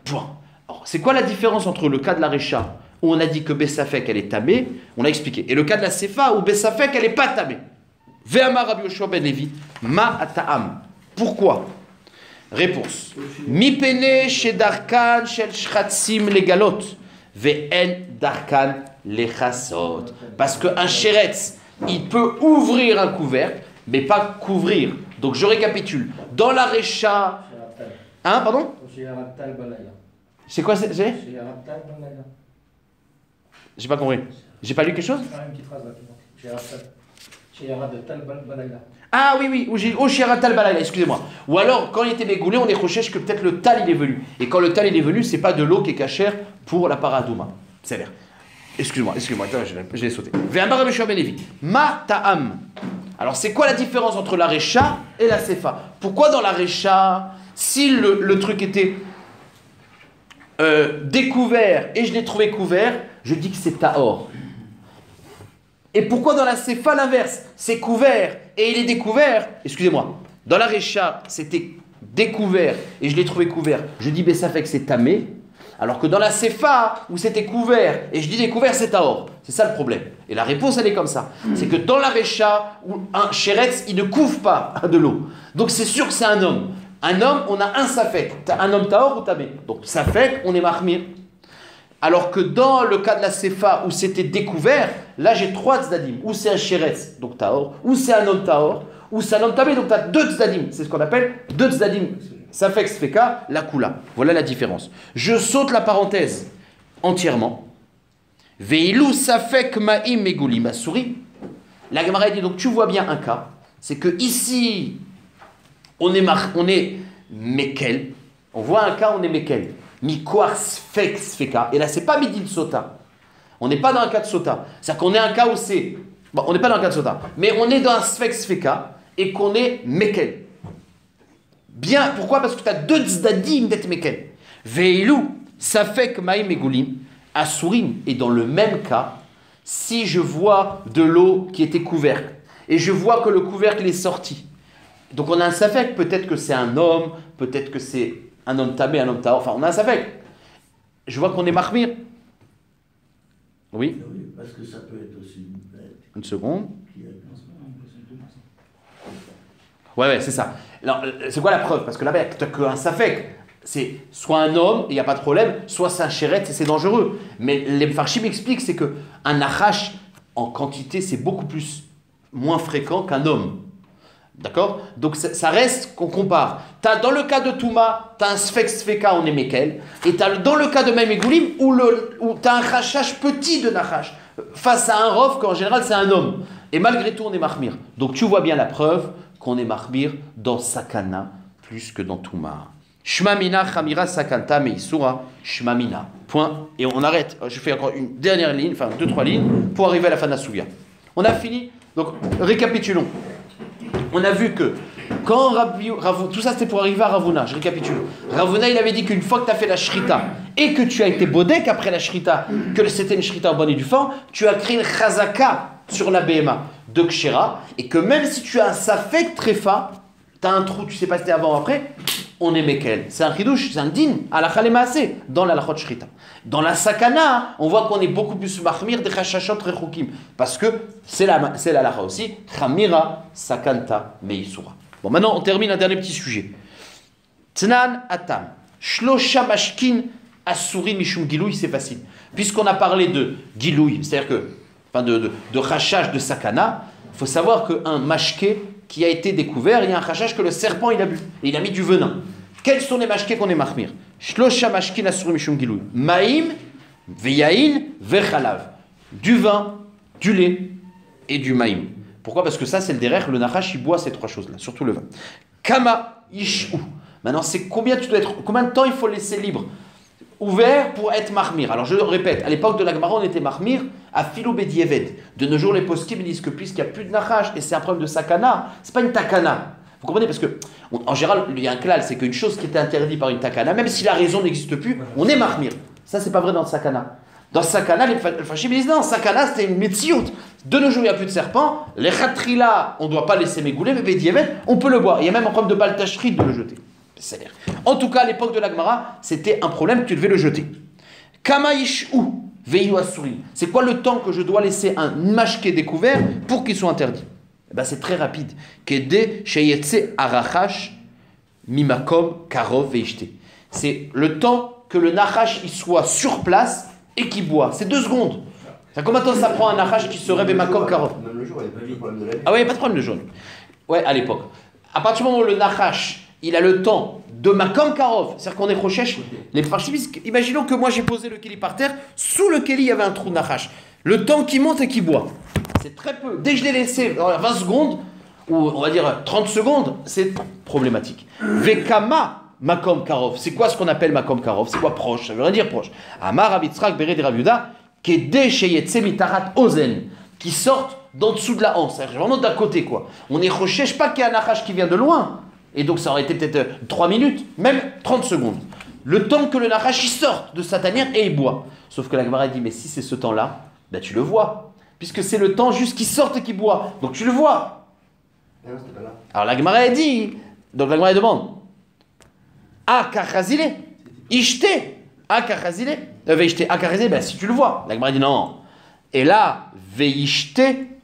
Point. Alors, c'est quoi la différence entre le cas de la Récha, où on a dit que Bessafek, elle est tamée, on a expliqué, et le cas de la Sefa, où Bessafek, elle n'est pas tamée? Ve'amar Rabbi Yoshua ben Levi, ma ata'am. Pourquoi? Réponse. Mi pene shedarkan shel shchatzim legalot, ve'en darkan lechasot. Parce qu'un sheretz, il peut ouvrir un couvercle, mais pas couvrir. Donc je récapitule. Dans la Récha... Hein, pardon? C'est quoi c'est? J'ai pas compris. J'ai pas lu quelque chose? Ah oui, au Shiaratal Balayla, excusez-moi. Ou alors, quand il était mégoulé, on est recherche que peut-être le tal il est venu. Et quand le tal il est venu, c'est pas de l'eau qui est cachère pour la paradouma. C'est l'air. Excuse-moi, je l'ai sauté. Ma ta'am. Alors, c'est quoi la différence entre la Récha et la Sefa? Pourquoi dans la Récha, si le truc était découvert et je l'ai trouvé couvert, je dis que c'est Tahor? Et pourquoi dans la Sefa l'inverse? C'est couvert et il est découvert. Excusez-moi. Dans la Récha, c'était découvert et je l'ai trouvé couvert. Je dis Bessafek, c'est Tamé. Alors que dans la Sefa, où c'était couvert, et je dis découvert, c'est Tahor. C'est ça le problème. Et la réponse, elle est comme ça. C'est que dans la Récha, où un chéretz, il ne couvre pas de l'eau. Donc c'est sûr que c'est un homme. Un homme, on a un safek. T'as un homme taor ou tamé. Donc safek, on est mahmir. Alors que dans le cas de la sefa où c'était découvert, là j'ai 3 tzdadim. Ou c'est un sheretz, donc taor, ou c'est un homme taor, ou c'est un homme tamé, donc tu as 2 tzdadim. C'est ce qu'on appelle 2 tzdadim. Safek, sfeka, la kula. Voilà la différence. Je saute la parenthèse entièrement. Veilou safek ma'im megulim asuri. La Gemara dit donc tu vois bien un cas, c'est que ici on est mekel. On voit un cas, on est mekel. Mikoar sfek sfeka. Et là c'est pas midin sota. On n'est pas dans un cas de sota. C'est-à-dire qu'on est un cas où c'est. Bon, on n'est pas dans un cas de sota, mais on est dans un sfek sfeka et qu'on est mekel. Bien, pourquoi? Parce que tu as 2 tzdadim d'être mekel. Veilou safek ma'im megulim asurim. Et dans le même cas, si je vois de l'eau qui était couverte et je vois que le couvercle est sorti, donc on a un safek, peut-être que c'est un homme, peut-être que c'est un homme tamé, un homme taor, enfin on a un safek. Je vois qu'on est mahmir. Oui. Oui, parce que ça peut être aussi une bête Une seconde. qui a Ouais, c'est ça. Alors, c'est quoi la preuve? Parce que là-bas, tu n'as qu'un safek. C'est soit un homme, il n'y a pas de problème, soit c'est un chéret, et c'est dangereux. Mais les Mfarshim expliquent, c'est qu'un nachash, en quantité, c'est beaucoup moins fréquent qu'un homme. D'accord? Donc ça reste qu'on compare. Dans le cas de Touma, tu as un sfek sfeka, on est mekel. Et dans le cas de Maïmegoulim, où tu as un chachash petit de nachash, face à un rof, qu'en général c'est un homme. Et malgré tout, on est mahmir. Donc tu vois bien la preuve qu'on est mahmir dans Sakana plus que dans Touma. Shmamina Chamira Sakanta Meisura Shmamina. Point. Et on arrête. Je fais encore une dernière ligne, enfin 2-3 lignes, pour arriver à la fin de la Souvia. On a fini. Donc récapitulons. On a vu que quand tout ça c'était pour arriver à Ravuna, je récapitule. Ravuna il avait dit qu'une fois que tu as fait la shrita et que tu as été bodek après la shrita, que c'était une shrita en bonne et due forme, tu as créé une chazaka sur la BMA de Kshera et que même si tu as un safek tréfa, tu as un trou, tu sais pas si c'était avant ou après, on est mekel. C'est un chidouche, c'est un din, à la chalemaase, dans la lachot shrita. Dans la sakana, on voit qu'on est beaucoup plus mahmir des chashashot rechukim. Parce que c'est la lacha aussi, chamira sakanta meisura. Bon, maintenant on termine un dernier petit sujet. Tnan atam, shlosha mashkin asuri mishum gilouy, c'est facile. Puisqu'on a parlé de gilouy, c'est-à-dire que, enfin de rachash de sakana, il faut savoir qu'un mashké qui a été découvert, il y a un rachash que le serpent il a bu, et il a mis du venin. Quels sont les mashkés qu'on est mahmir? Shlosha mashkin asuri mishum gilouy. Maïm, veyaïn, vechalav. Du vin, du lait et du maïm. Pourquoi? Parce que ça, c'est le derrière, le nachash, il boit ces 3 choses-là, surtout le vin. Kama ishu. Maintenant, c'est combien de temps il faut laisser libre, ouvert pour être mahmir? Alors, je le répète, à l'époque de la Gemara, on était mahmir à Philo Bedieved. De nos jours, les poskim disent que puisqu'il n'y a plus de nachash et c'est un problème de sakana, c'est pas une takana. Vous comprenez? Parce que, en général, il y a un klal, c'est qu'une chose qui était interdite par une takana, même si la raison n'existe plus, on est mahmir. Ça, c'est pas vrai dans le sakana. Dans Sakana, les Fashim disent non, Sakana c'était une métiout. De nos jours, il n'y a plus de serpent. Les Khatrila, on ne doit pas laisser mégouler, mais Bédievet, on peut le boire. Il y a même un problème de baltachrit de le jeter. C'est-à-dire. En tout cas, à l'époque de l'Agmara, c'était un problème, tu devais le jeter. Kamaïshou, Veilu Asuri. C'est quoi le temps que je dois laisser un mashké découvert pour qu'il soit interdit? Ben, c'est très rapide. Kede Sheyetse Arachash Mimakom Karov Veishte. C'est le temps que le nachash il soit sur place et qui boit. C'est 2 secondes. Combien de temps ça prend un nachash qui se rêve makom karov? Même le jour, il n'y a pas de problème de lait. Ah ouais, il n'y a pas de problème de jaune. Ouais, à l'époque. À partir du moment où le nachash, il a le temps de makom karov, c'est-à-dire qu'on est rochesh, les parchimistes, imaginons que moi j'ai posé le keli par terre, sous le keli il y avait un trou de nachash. Le temps qu'il monte et qu'il boit, c'est très peu. Dès que je l'ai laissé 20 secondes, ou on va dire 30 secondes, c'est problématique. Vekama Makom Karov. C'est quoi ce qu'on appelle Makom Karov? C'est quoi proche? Ça veut rien dire proche. Amar Abitzrak Beret de Raviuda, Kede Sheyetse Mitarat Ozen, qui sortent d'en dessous de la hanse. C'est vraiment d'à côté, quoi. On est recherche pas qu'il y a un nachash qui vient de loin. Et donc ça aurait été peut-être 3 minutes, même 30 secondes. Le temps que le nachash il sorte de sa tanière et il boit. Sauf que la Gemara dit, mais si c'est ce temps-là, ben tu le vois. Puisque c'est le temps juste qu'il sorte et qu'il boit. Donc tu le vois. Non, c'était pas là. Alors la Gemara dit, donc la Gemara demande, Akachazile, Ishte, Akachazile, Veishte, Akachazile, ben si tu le vois. La Gemara dit non. Et là, Veishte,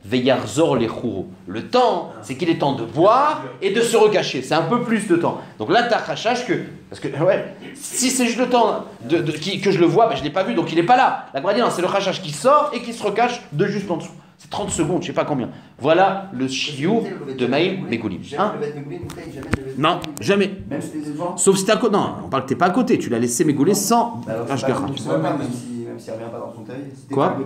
Veyarzor les chouro. Le temps, c'est qu'il est temps de boire et de se recacher. C'est un peu plus de temps. Donc là, t'as Khashash que. Parce que, ouais, si c'est juste le temps que je le vois, ben, je ne l'ai pas vu, donc il n'est pas là. La Gemara dit non, c'est le Khashash qui sort et qui se recache de juste en dessous. C'est 30 secondes, je ne sais pas combien. Voilà le shiur de Maïl Megoulim. Hein? Non, jamais. Même si t'es devant. Sauf si t'es à côté. Non, on parle que t'es pas à côté. Tu l'as laissé mégouler sans Même Ashgacha. si elle revient pas dans son taille. Quoi?